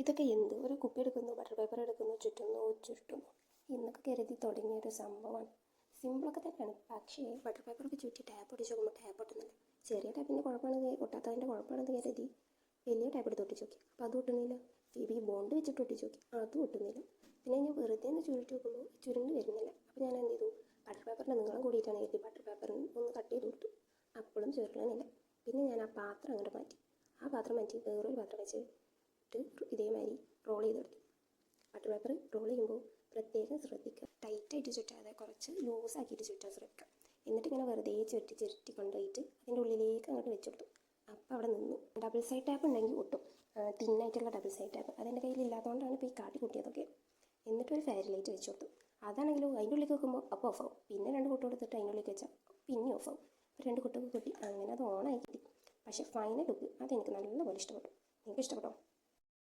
ഇതൊക്കെ എന്ത് ഒരു കുപ്പി എടുക്കുന്നു, ബട്ടർ പേപ്പർ എടുക്കുന്നു, ചുറ്റുന്നു. എന്നൊക്കെ കരുതി തുടങ്ങിയൊരു സംഭവമാണ്. സിമ്പിളൊക്കെ തന്നെയാണ്. പക്ഷേ ബട്ടർ പേപ്പറൊക്കെ ചുറ്റി ടാപ്പ് ഒട്ടിച്ച് നോക്കുമ്പോൾ ടാപ്പ് ഒട്ടുന്നില്ല. ചെറിയ ടാപ്പിൻ്റെ കുഴപ്പമാണ്, ഒട്ടാത്തതിൻ്റെ കുഴപ്പമാണെന്ന് കരുതി വലിയ ടാപ്പ് എടുത്ത് ഒട്ടിച്ച് നോക്കി. അപ്പോൾ അത് ഒട്ടുന്നില്ല. ഫിബി ബോണ്ട് വെച്ചിട്ട് ഒട്ടിച്ച് നോക്കി, അതും ഒട്ടുന്നില്ല. പിന്നെ ഞാൻ വെറുതെ ഒന്ന് ചുരുട്ടി നോക്കുമ്പോൾ ചുരുണ്ട് വരുന്നില്ല. അപ്പോൾ ഞാൻ എന്ത് ചെയ്തു, ബട്ടർ പേപ്പറിൻ്റെ നീളം കൂടിയിട്ടാണ് കരുതി ബട്ടർ പേപ്പറിന് ഒന്ന് കട്ട് ചെയ്ത് കൊടുത്തു. അപ്പോഴും ചുരുളാനില്ല. പിന്നെ ഞാൻ ആ പാത്രം അങ്ങോട്ട് മാറ്റി. ആ പാത്രം മാറ്റി വേറൊരു പാത്രം വെച്ചിട്ട് ഇതേമാതിരി റോൾ ചെയ്തെടുത്തു. ബട്ടർ പേപ്പർ റോൾ ചെയ്യുമ്പോൾ പ്രത്യേകം ശ്രദ്ധിക്കുക, ടൈറ്റായിട്ട് ചുറ്റാതെ കുറച്ച് ലൂസാക്കിയിട്ട് ചുറ്റാൻ ശ്രമിക്കുക. എന്നിട്ട് ഇങ്ങനെ വെറുതെ ചുരുട്ടി കൊണ്ടുപോയിട്ട് അതിൻ്റെ ഉള്ളിലേക്ക് അങ്ങോട്ട് വെച്ചെടുത്തു. അപ്പോൾ അവിടെ നിന്നു. ഡബിൾ സൈഡ് ടാപ്പ് ഉണ്ടെങ്കിൽ ഒട്ടും, തിന്നായിട്ടുള്ള ഡബിൾ സൈഡ് ടാപ്പ് അതെൻ്റെ കയ്യിൽ ഇല്ലാത്തതുകൊണ്ടാണ് ഇപ്പോൾ ഈ കാട്ടി കൂട്ടിയതൊക്കെ. എന്നിട്ടൊരു ഫെയർ ലൈറ്റ് വെച്ച് കൊടുത്തു. അതാണെങ്കിലും അതിൻ്റെ ഉള്ളിലേക്ക് വെക്കുമ്പോൾ അപ്പോൾ ഓഫ് ആവും. പിന്നെ 2 കുട്ട് കൊടുത്തിട്ട് അതിൻ്റെ ഉള്ളിലേക്ക് വെച്ചാൽ പിന്നെ ഓഫ് ആവും. അപ്പോൾ 2 കുട്ടൊക്കെ കൂട്ടി അങ്ങനെ അത് ഓണായി കിട്ടി. പക്ഷേ ഫൈനൽ ലുക്ക് അതെനിക്ക് നല്ലപോലെ ഇഷ്ടപ്പെട്ടു. നിങ്ങൾക്ക് ഇഷ്ടപ്പെട്ടോ?